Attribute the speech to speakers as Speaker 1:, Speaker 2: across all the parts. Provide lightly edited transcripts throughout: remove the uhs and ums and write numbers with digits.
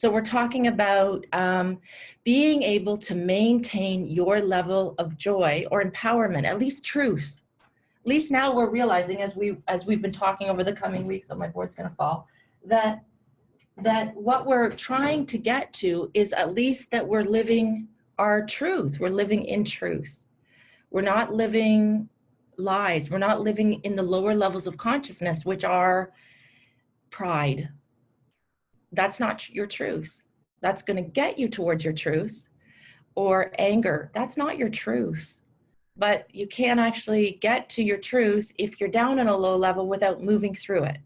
Speaker 1: So we're talking about being able to maintain your level of joy or empowerment, at least truth. At least now we're realizing, as we've been talking over the coming weeks, oh, my board's going to fall, that what we're trying to get to is at least that we're living our truth. We're living in truth. We're not living lies. We're not living in the lower levels of consciousness, which are pride. That's not your truth. That's going to get you towards your truth. Or anger. That's not your truth. But you can't actually get to your truth if you're down in a low level without moving through it.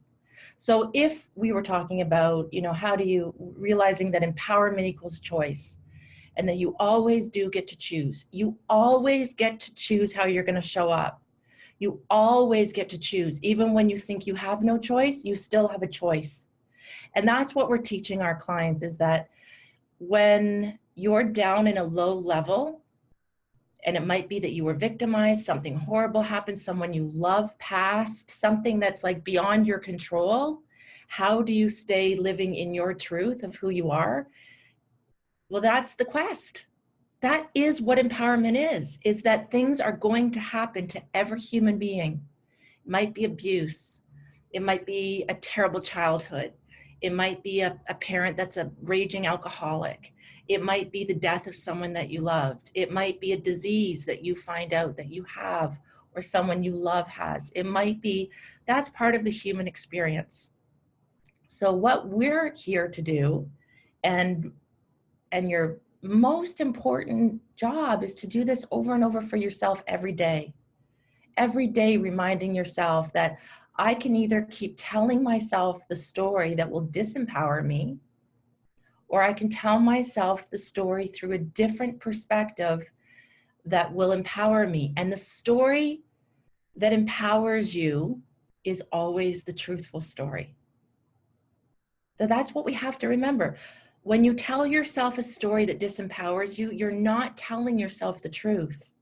Speaker 1: So if we were talking about, how do you, realizing that empowerment equals choice, and that you always do get to choose. You always get to choose how you're going to show up. You always get to choose. Even when you think you have no choice, you still have a choice. And that's what we're teaching our clients, is that when you're down in a low level, and it might be that you were victimized, something horrible happened, someone you love passed, something that's like beyond your control, how do you stay living in your truth of who you are? Well, that's the quest. That is what empowerment is that things are going to happen to every human being. It might be abuse. It might be a terrible childhood. It might be a parent that's a raging alcoholic. It might be the death of someone that you loved. It might be a disease that you find out that you have or someone you love has. It might be, that's part of the human experience. So what we're here to do, and your most important job, is to do this over and over for yourself every day. Every day reminding yourself that I can either keep telling myself the story that will disempower me, or I can tell myself the story through a different perspective that will empower me. And the story that empowers you is always the truthful story. So that's what we have to remember. When you tell yourself a story that disempowers you, you're not telling yourself the truth.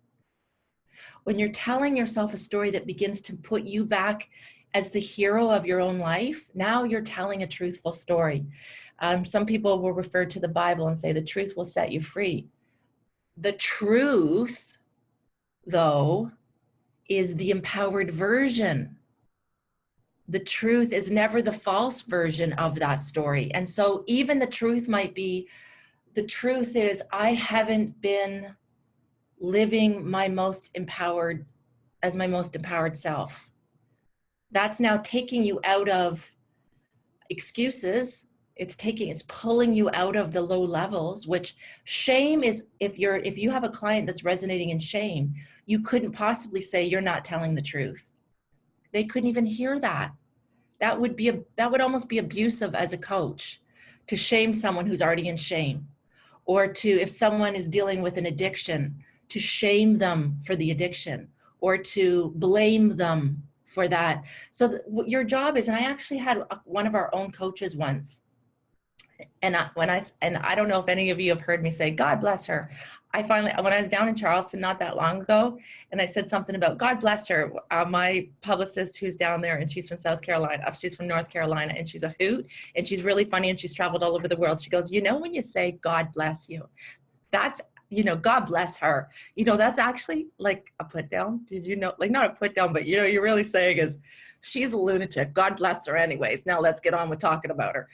Speaker 1: When you're telling yourself a story that begins to put you back as the hero of your own life, now you're telling a truthful story. Some people will refer to the Bible and say the truth will set you free. The truth, though, is the empowered version. The truth is never the false version of that story. And so even the truth might be, the truth is, I haven't been living my most empowered, as my most empowered self. That's now taking you out of excuses. It's pulling you out of the low levels, which shame is, if you have a client that's resonating in shame, you couldn't possibly say you're not telling the truth. They couldn't even hear that. That would almost be abusive as a coach, to shame someone who's already in shame, or to, if someone is dealing with an addiction, to shame them for the addiction, or to blame them for that. So your job is, and I actually had one of our own coaches once, and I don't know if any of you have heard me say, God bless her. When I was down in Charleston not that long ago, and I said something about God bless her, my publicist who's down there, and she's from she's from North Carolina, and she's a hoot, and she's really funny, and she's traveled all over the world. She goes, when you say God bless you, that's, God bless her, that's actually like a put down. Did you know? Like, not a put down, but you're really saying is, she's a lunatic. God bless her anyways. Now let's get on with talking about her.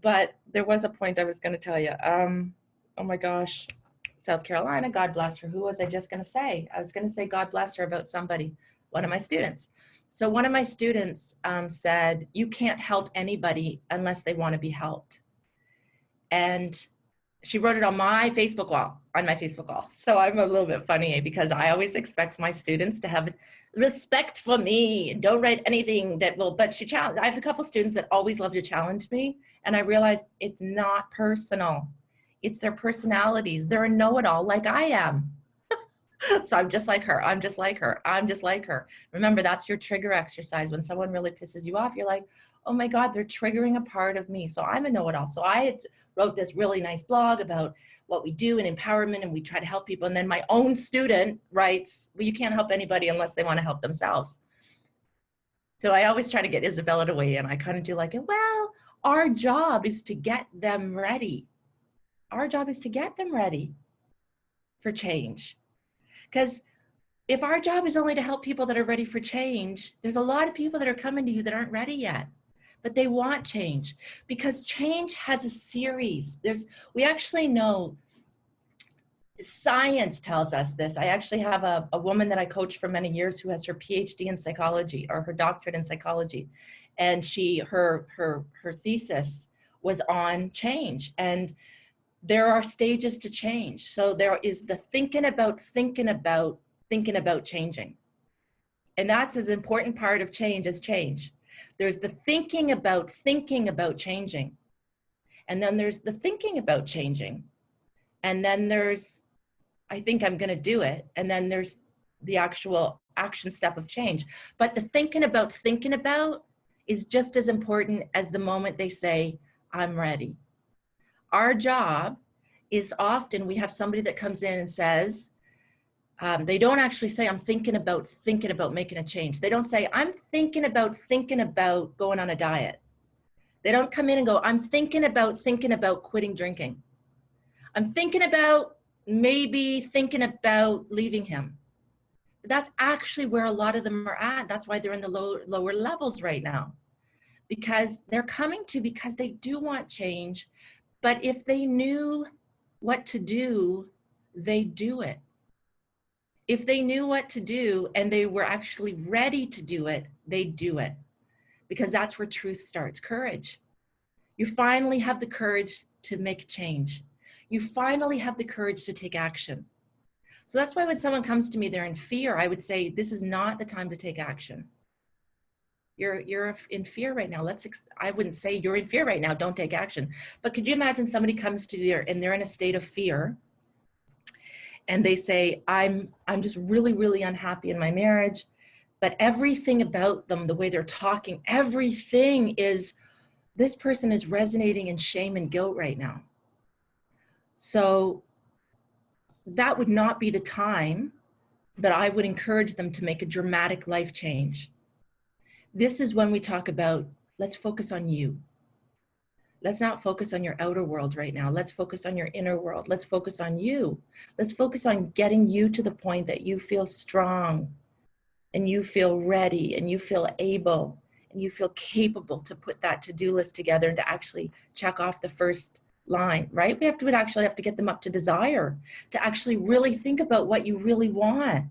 Speaker 1: But there was a point I was going to tell you. Oh my gosh, South Carolina, God bless her. Who was I just going to say? I was going to say God bless her about somebody, one of my students. So one of my students said, you can't help anybody unless they want to be helped. And she wrote it on my Facebook wall, So I'm a little bit funny, because I always expect my students to have respect for me and don't write anything that will, but I have a couple students that always love to challenge me. And I realized it's not personal. It's their personalities. They're a know-it-all like I am. So I'm just like her. I'm just like her. I'm just like her. Remember, that's your trigger exercise. When someone really pisses you off, you're like, oh my God, they're triggering a part of me. So I'm a know-it-all. So I wrote this really nice blog about what we do in empowerment, and we try to help people. And then my own student writes, well, you can't help anybody unless they want to help themselves. So I always try to get Isabella to weigh in. I kind of do like, well, Our job is to get them ready. Our job is to get them ready for change. Because if our job is only to help people that are ready for change, there's a lot of people that are coming to you that aren't ready yet, but they want change, because change has a series. We actually know, science tells us this. I actually have a woman that I coached for many years who has her PhD in psychology, or her doctorate in psychology. And her thesis was on change. And there are stages to change. So there is the thinking about changing. And that's as important part of change as change. There's the thinking about changing. And then there's the thinking about changing. And then there's, I think I'm going to do it. And then there's the actual action step of change. But the thinking about is just as important as the moment they say, I'm ready. Our job is often, we have somebody that comes in and says, they don't actually say, I'm thinking about making a change. They don't say, I'm thinking about going on a diet. They don't come in and go, I'm thinking about quitting drinking. I'm thinking about leaving him. But that's actually where a lot of them are at. That's why they're in the lower levels right now, because they're coming to, because they do want change. But if they knew what to do, they do it. If they knew what to do and they were actually ready to do it, they do it. Because that's where truth starts, courage. You finally have the courage to make change. You finally have the courage to take action. So that's why when someone comes to me, they're in fear, I would say, this is not the time to take action. You're in fear right now. I wouldn't say you're in fear right now, don't take action. But could you imagine somebody comes to you and they're in a state of fear, and they say, I'm just really, really unhappy in my marriage, but everything about them, the way they're talking, everything is, this person is resonating in shame and guilt right now. So that would not be the time that I would encourage them to make a dramatic life change. This is when we talk about, let's focus on you. Let's not focus on your outer world right now. Let's focus on your inner world. Let's focus on you. Let's focus on getting you to the point that you feel strong and you feel ready and you feel able and you feel capable to put that to-do list together and to actually check off the first line, right? We actually have to get them up to desire, to actually really think about what you really want.